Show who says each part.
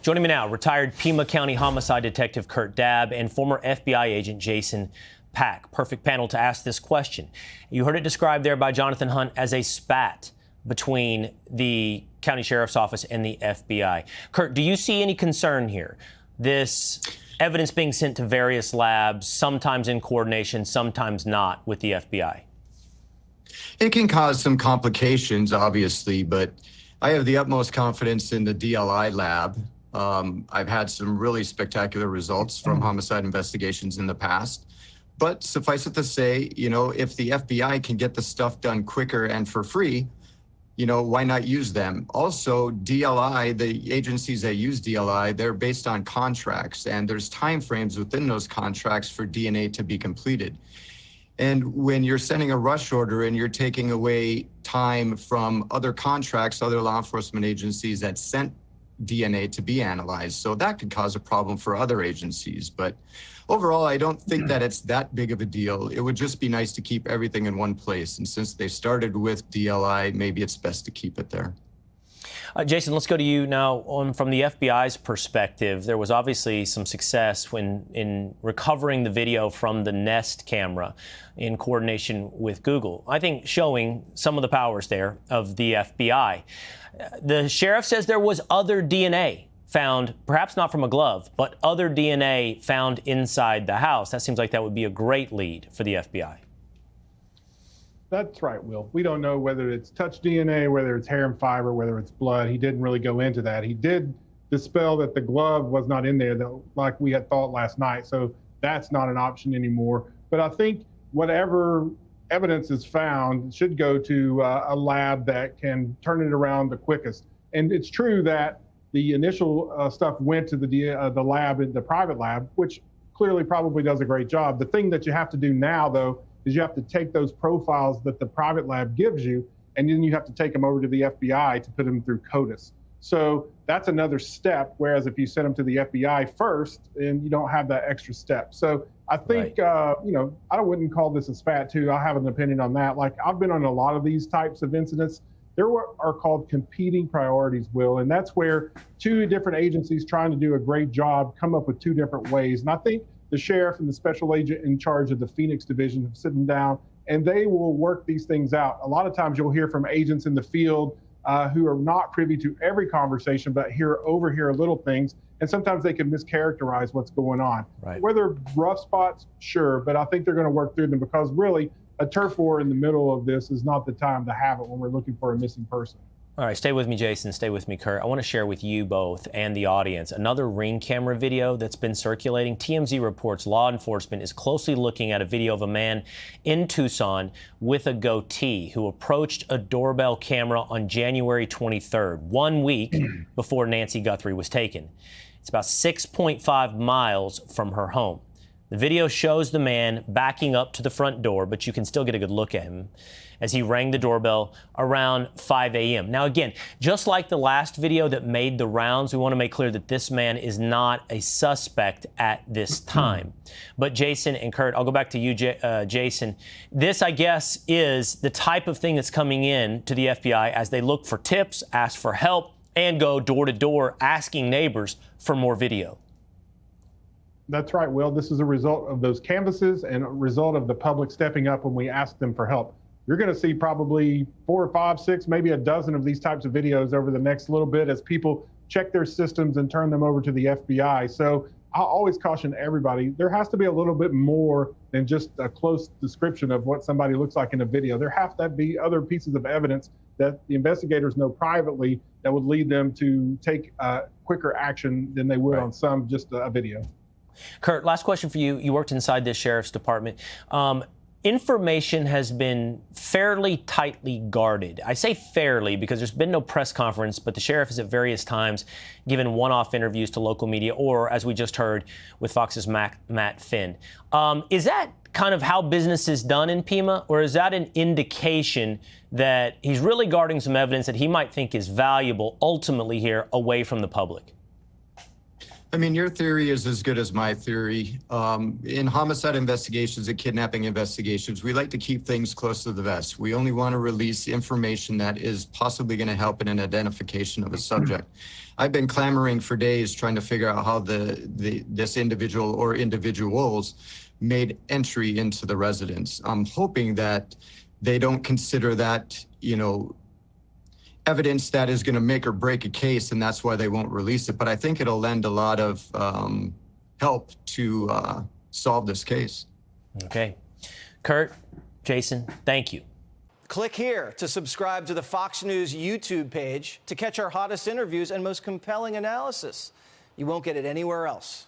Speaker 1: Joining me now, retired Pima County homicide detective Kurt Dabb and former FBI agent Jason Pack. Perfect panel to ask this question. You heard it described there by Jonathan Hunt as a spat between the county sheriff's office and the FBI. Kurt, do you see any concern here? This evidence being sent to various labs, sometimes in coordination, sometimes not, with the FBI.
Speaker 2: It can cause some complications, obviously, but I have the utmost confidence in the DLI lab. I've had some really spectacular results from homicide investigations in the past. But suffice it to say, if the FBI can get the stuff done quicker and for free, why not use them? Also, DLI, the agencies that use DLI, they're based on contracts, and there's timeframes within those contracts for DNA to be completed. And when you're sending a rush order and you're taking away time from other contracts, other law enforcement agencies that sent DNA to be analyzed, so that could cause a problem for other agencies. But overall, I don't think that it's that big of a deal. It would just be nice to keep everything in one place. And since they started with DLI, maybe it's best to keep it there.
Speaker 1: Jason, let's go to you now. From the FBI's perspective, there was obviously some success in recovering the video from the Nest camera in coordination with Google, I think showing some of the powers there of the FBI. The sheriff says there was other DNA found, perhaps not from a glove, but other DNA found inside the house. That seems like that would be a great lead for the FBI.
Speaker 3: That's right, Will. We don't know whether it's touch DNA, whether it's hair and fiber, whether it's blood. He didn't really go into that. He did dispel that the glove was not in there, though, like we had thought last night. So that's not an option anymore. But I think whatever evidence is found should go to a lab that can turn it around the quickest. And it's true that the initial stuff went to the lab, the private lab, which clearly probably does a great job. The thing that you have to do now, though, is you have to take those profiles that the private lab gives you, and then you have to take them over to the FBI to put them through CODIS. So that's another step, whereas if you send them to the FBI first, then you don't have that extra step. So I think, I wouldn't call this a spat too. I have an opinion on that. Like, I've been on a lot of these types of incidents. There are called competing priorities, Will, and that's where two different agencies trying to do a great job come up with two different ways. And I think the sheriff and the special agent in charge of the Phoenix division have sitting down, and they will work these things out. A lot of times you'll hear from agents in the field who are not privy to every conversation, but overhear little things, and sometimes they can mischaracterize what's going on.
Speaker 1: Right.
Speaker 3: Whether rough spots, sure, but I think they're going to work through them, because really a turf war in the middle of this is not the time to have it when we're looking for a missing person.
Speaker 1: All right, stay with me, Jason. Stay with me, Kurt. I want to share with you both and the audience another Ring camera video that's been circulating. TMZ reports law enforcement is closely looking at a video of a man in Tucson with a goatee who approached a doorbell camera on January 23rd, 1 week before Nancy Guthrie was taken. It's about 6.5 miles from her home. The video shows the man backing up to the front door, but you can still get a good look at him as he rang the doorbell around 5 a.m. Now, again, just like the last video that made the rounds, we want to make clear that this man is not a suspect at this time. But Jason and Kurt, I'll go back to you, Jason. This, I guess, is the type of thing that's coming in to the FBI as they look for tips, ask for help, and go door to door asking neighbors for more video.
Speaker 3: That's right, Will. This is a result of those canvases and a result of the public stepping up when we ask them for help. You're going to see probably 4 or 5, 6, maybe a dozen of these types of videos over the next little bit as people check their systems and turn them over to the FBI. So I'll always caution everybody, there has to be a little bit more than just a close description of what somebody looks like in a video. There have to be other pieces of evidence that the investigators know privately that would lead them to take quicker action than they would on just a video.
Speaker 1: Kurt, last question for you. You worked inside this sheriff's department. Information has been fairly tightly guarded. I say fairly because there's been no press conference, but the sheriff has at various times given one-off interviews to local media, or as we just heard with Fox's Matt Finn. Is that kind of how business is done in Pima, or is that an indication that he's really guarding some evidence that he might think is valuable ultimately here away from the public?
Speaker 2: I mean, your theory is as good as my theory. In homicide investigations and kidnapping investigations, we like to keep things close to the vest. We only want to release information that is possibly going to help in an identification of a subject. I've been clamoring for days trying to figure out how this individual or individuals made entry into the residence. I'm hoping that they don't consider that, evidence that is going to make or break a case, and that's why they won't release it. But I think it'll lend a lot of help to solve this case.
Speaker 1: Okay. Kurt, Jason, thank you.
Speaker 4: Click here to subscribe to the Fox News YouTube page to catch our hottest interviews and most compelling analysis. You won't get it anywhere else.